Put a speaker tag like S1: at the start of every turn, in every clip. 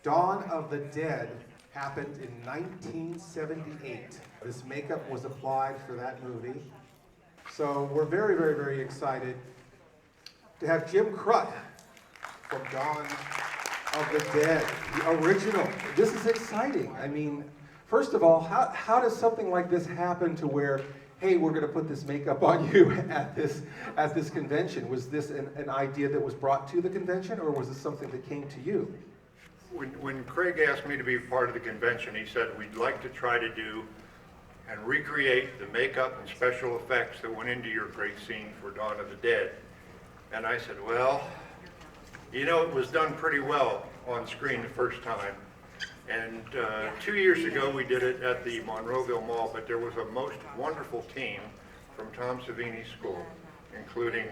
S1: Dawn of the Dead happened in 1978. This makeup was applied for that movie. So we're very, very, very excited to have Jim Krut from Dawn of the Dead, the original. This is exciting. I mean, first of all, how does something like this happen to where, hey, we're going to put this makeup on you at this convention? Was this an idea that was brought to the convention, or was this something that came to you?
S2: When Craig asked me to be part of the convention, he said, we'd like to try to do and recreate the makeup and special effects that went into your great scene for Dawn of the Dead. And I said, well, you know, it was done pretty well on screen the first time. And 2 years ago, we did it at the Monroeville Mall, but there was a most wonderful team from Tom Savini School, including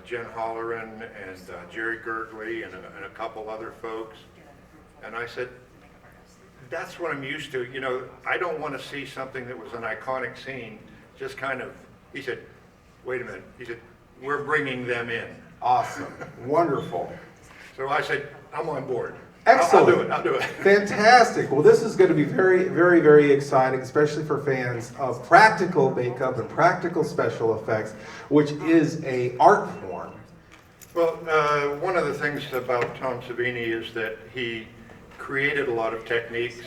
S2: Jen Holloran and Jerry Gergely and a couple other folks. And I said, that's what I'm used to. You know, I don't want to see something that was an iconic scene, just kind of, he said, wait a minute. He said, we're bringing them in.
S1: Awesome. Wonderful.
S2: So I said, I'm on board.
S1: Excellent.
S2: I'll do it.
S1: Fantastic. Well, this is going to be very, very, very exciting, especially for fans of practical makeup and practical special effects, which is an art form.
S2: Well, one of the things about Tom Savini is that he created a lot of techniques,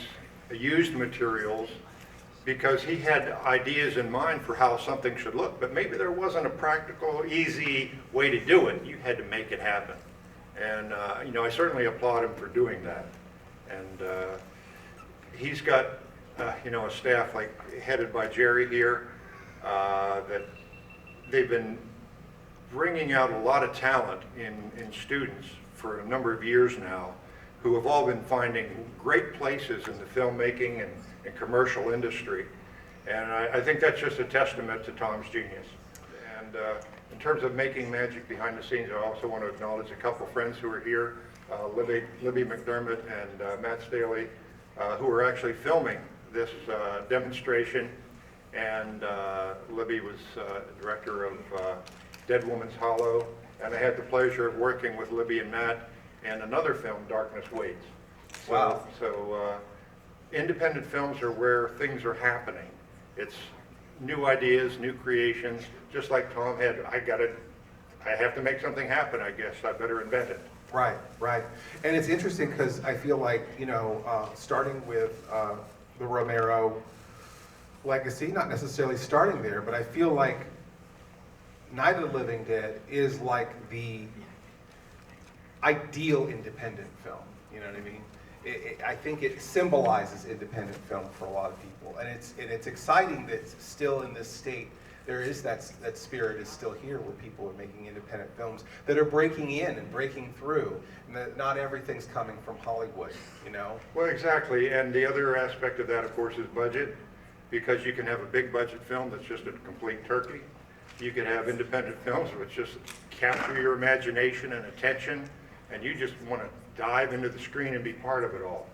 S2: used materials, because he had ideas in mind for how something should look, but maybe there wasn't a practical, easy way to do it. You had to make it happen. And, I certainly applaud him for doing that. And he's got, a staff headed by Jerry here, that they've been bringing out a lot of talent in students for a number of years now, who have all been finding great places in the filmmaking and commercial industry. And I think that's just a testament to Tom's genius. And in terms of making magic behind the scenes, I also want to acknowledge a couple friends who are here, Libby McDermott and Matt Staley, who are actually filming this demonstration. And Libby was director of Dead Woman's Hollow, and I had the pleasure of working with Libby and Matt in another film, Darkness Waits.
S1: Wow.
S2: So independent films are where things are happening. It's new ideas, new creations, just like Tom had. I have to make something happen, I guess. I better invent it.
S1: Right, right. And it's interesting because I feel like, starting with the Romero legacy, not necessarily starting there, but I feel like Night of the Living Dead is like the ideal independent film. You know what I mean? I think it symbolizes independent film for a lot of people, and it's exciting that still in this state there is that spirit is still here, where people are making independent films that are breaking in and breaking through, and that not everything's coming from Hollywood.
S2: Well, exactly, and the other aspect of that, of course, is budget, because you can have a big budget film that's just a complete turkey. You can have independent films which just capture your imagination and attention, and you just want to dive into the screen and be part of it all.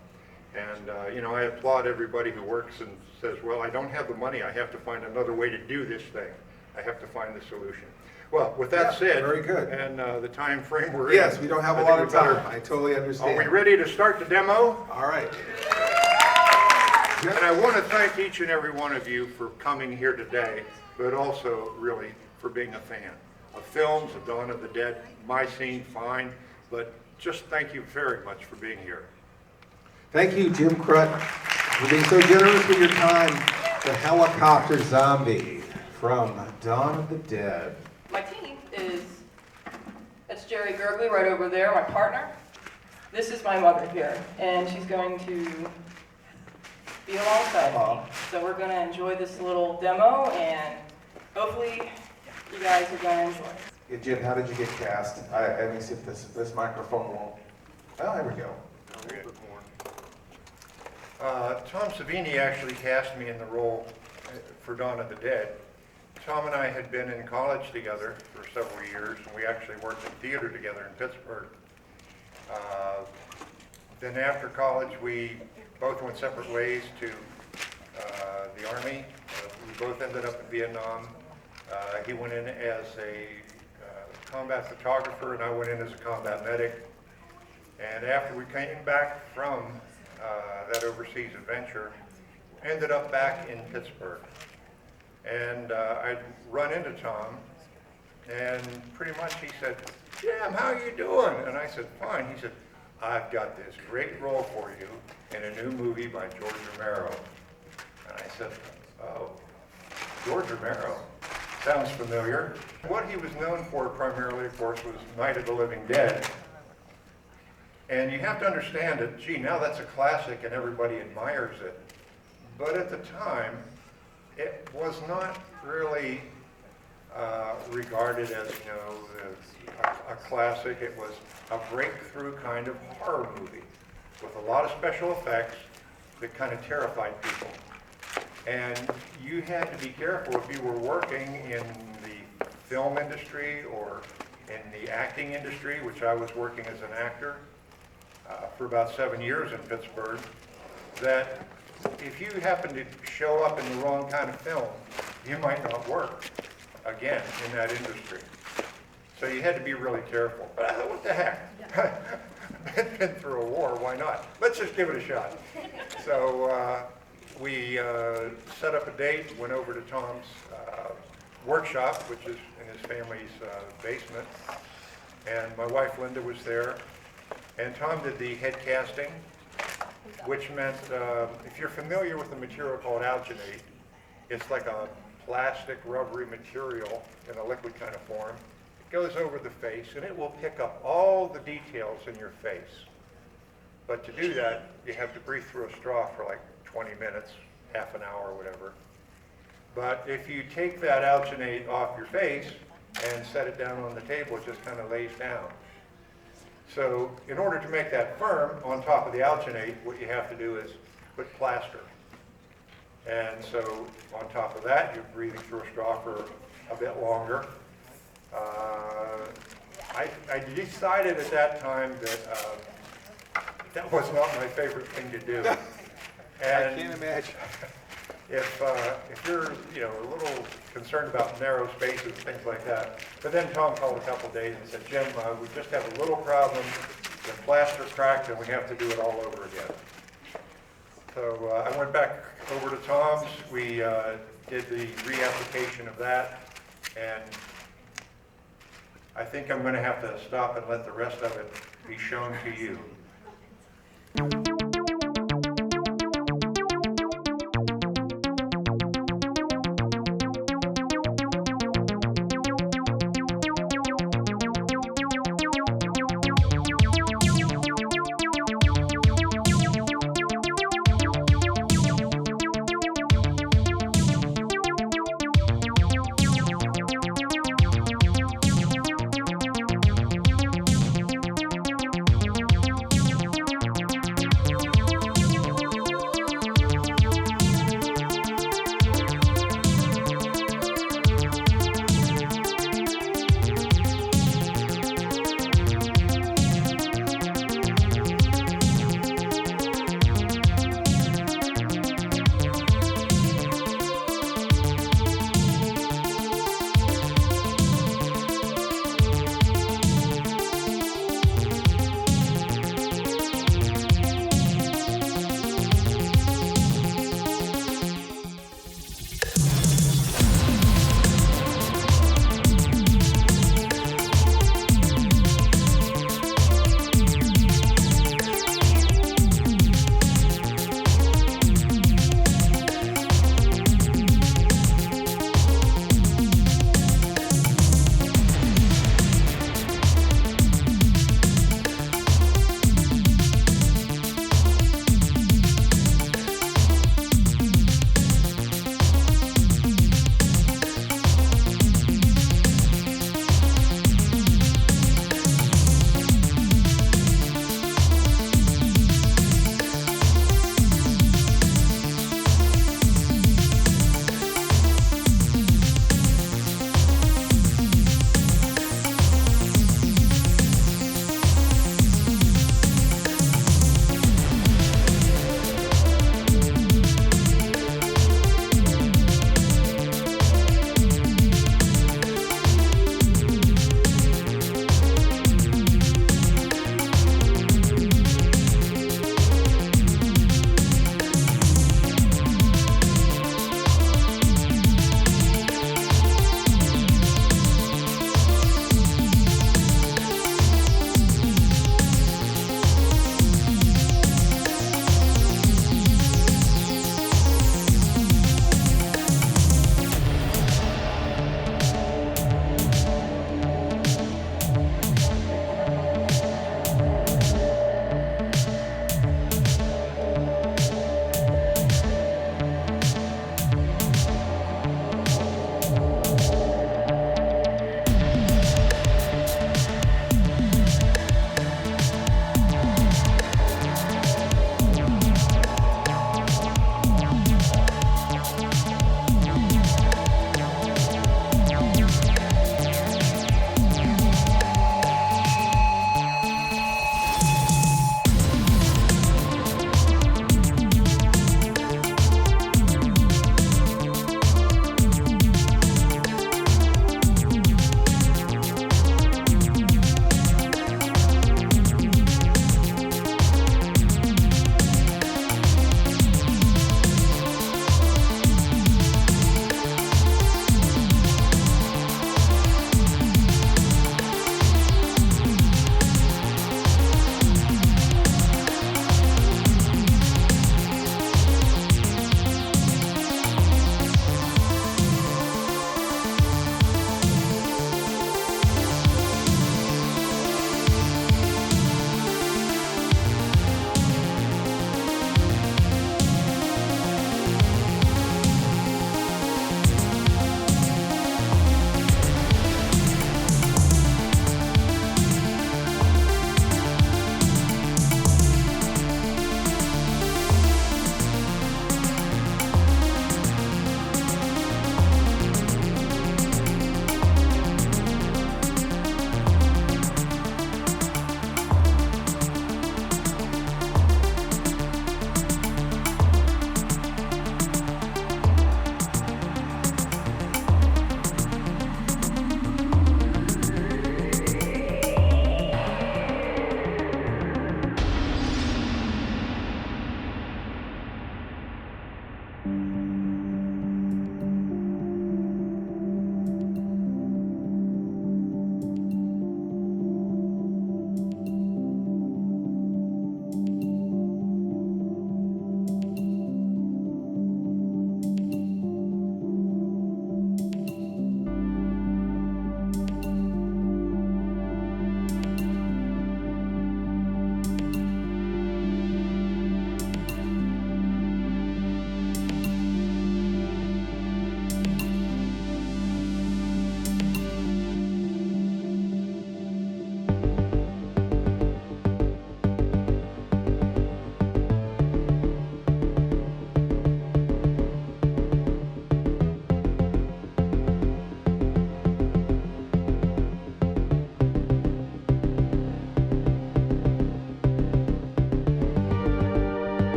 S2: And I applaud everybody who works and says, well, I don't have the money, I have to find another way to do this thing. I have to find the solution. Well, with that said,
S1: very good.
S2: And the time frame we're in.
S1: Yes, we don't have a lot of time. I totally understand.
S2: Are we ready to start the demo?
S1: All right.
S2: And I want to thank each and every one of you for coming here today, but also really for being a fan of films, of Dawn of the Dead, my scene, fine, but just thank you very much for being here.
S1: Thank you, Jim Krut, for being so generous with your time. The Helicopter Zombie from Dawn of the Dead.
S3: My team that's Jerry Gergely right over there, my partner. This is my mother here, and she's going to be alongside me. So we're going to enjoy this little demo, and hopefully you guys are going to enjoy it.
S1: Yeah, Jim, how did you get cast? Let me see if this microphone won't. Oh, there we go.
S2: Tom Savini actually cast me in the role for Dawn of the Dead. Tom and I had been in college together for several years, and we actually worked in theater together in Pittsburgh. Then after college, we both went separate ways to the Army. We both ended up in Vietnam. He went in as a combat photographer, and I went in as a combat medic. And after we came back from that overseas adventure, ended up back in Pittsburgh. And I'd run into Tom, and pretty much he said, "Jim, how are you doing?" And I said, "Fine." He said, "I've got this great role for you in a new movie by George Romero." And I said, "Oh, George Romero, sounds familiar." What he was known for primarily, of course, was Night of the Living Dead. And you have to understand that, gee, now that's a classic and everybody admires it. But at the time, it was not really regarded as, a classic. It was a breakthrough kind of horror movie with a lot of special effects that kind of terrified people. And you had to be careful if you were working in the film industry or in the acting industry, which I was working as an actor for about 7 years in Pittsburgh, that if you happen to show up in the wrong kind of film, you might not work again in that industry. So you had to be really careful. But I thought, what the heck? Been through a war, why not? Let's just give it a shot. So we set up a date, went over to Tom's workshop, which is in his family's basement. And my wife Linda was there. And Tom did the head casting, which meant, if you're familiar with the material called alginate, it's like a plastic rubbery material in a liquid kind of form. It goes over the face and it will pick up all the details in your face. But to do that, you have to breathe through a straw for like 20 minutes, half an hour, whatever. But if you take that alginate off your face and set it down on the table, it just kind of lays down. So in order to make that firm on top of the alginate, what you have to do is put plaster. And so on top of that, you're breathing through a straw for a bit longer. I decided at that time that that was not my favorite thing to do. And
S1: I can't imagine.
S2: if you're a little concerned about narrow spaces and things like that. But then Tom called a couple of days and said, "Jim, we just have a little problem. The plaster cracked and we have to do it all over again." So I went back over to Tom's. We did the reapplication of that, and I think I'm going to have to stop and let the rest of it be shown to you.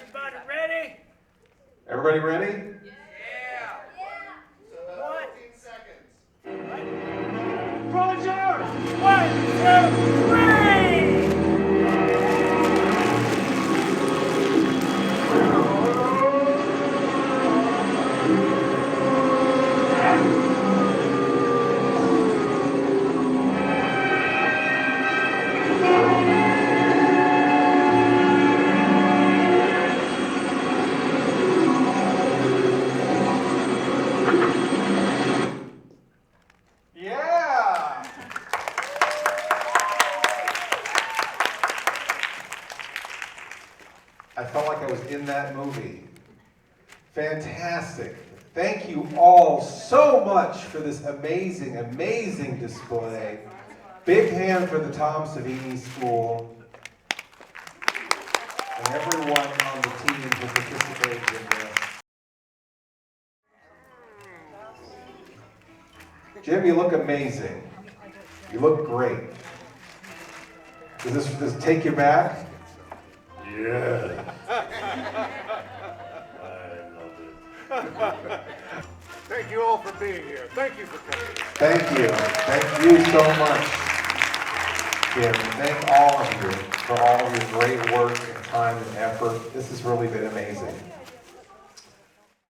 S4: Everybody ready?
S1: Everybody ready?
S4: What?
S5: 15 seconds.
S4: Roger! 1, 2, 3!
S1: Yeah! I felt like I was in that movie. Fantastic. Thank you all so much for this amazing, amazing display. Big hand for the Tom Savini School and everyone on the team who participated in this. Jim, you look amazing. You look great. Does this take you back?
S6: Yeah. I love it.
S5: Thank you all for being here. Thank you for coming.
S1: Thank you. Thank you so much, Jim. Thank all of you for all of your great work and time and effort. This has really been amazing.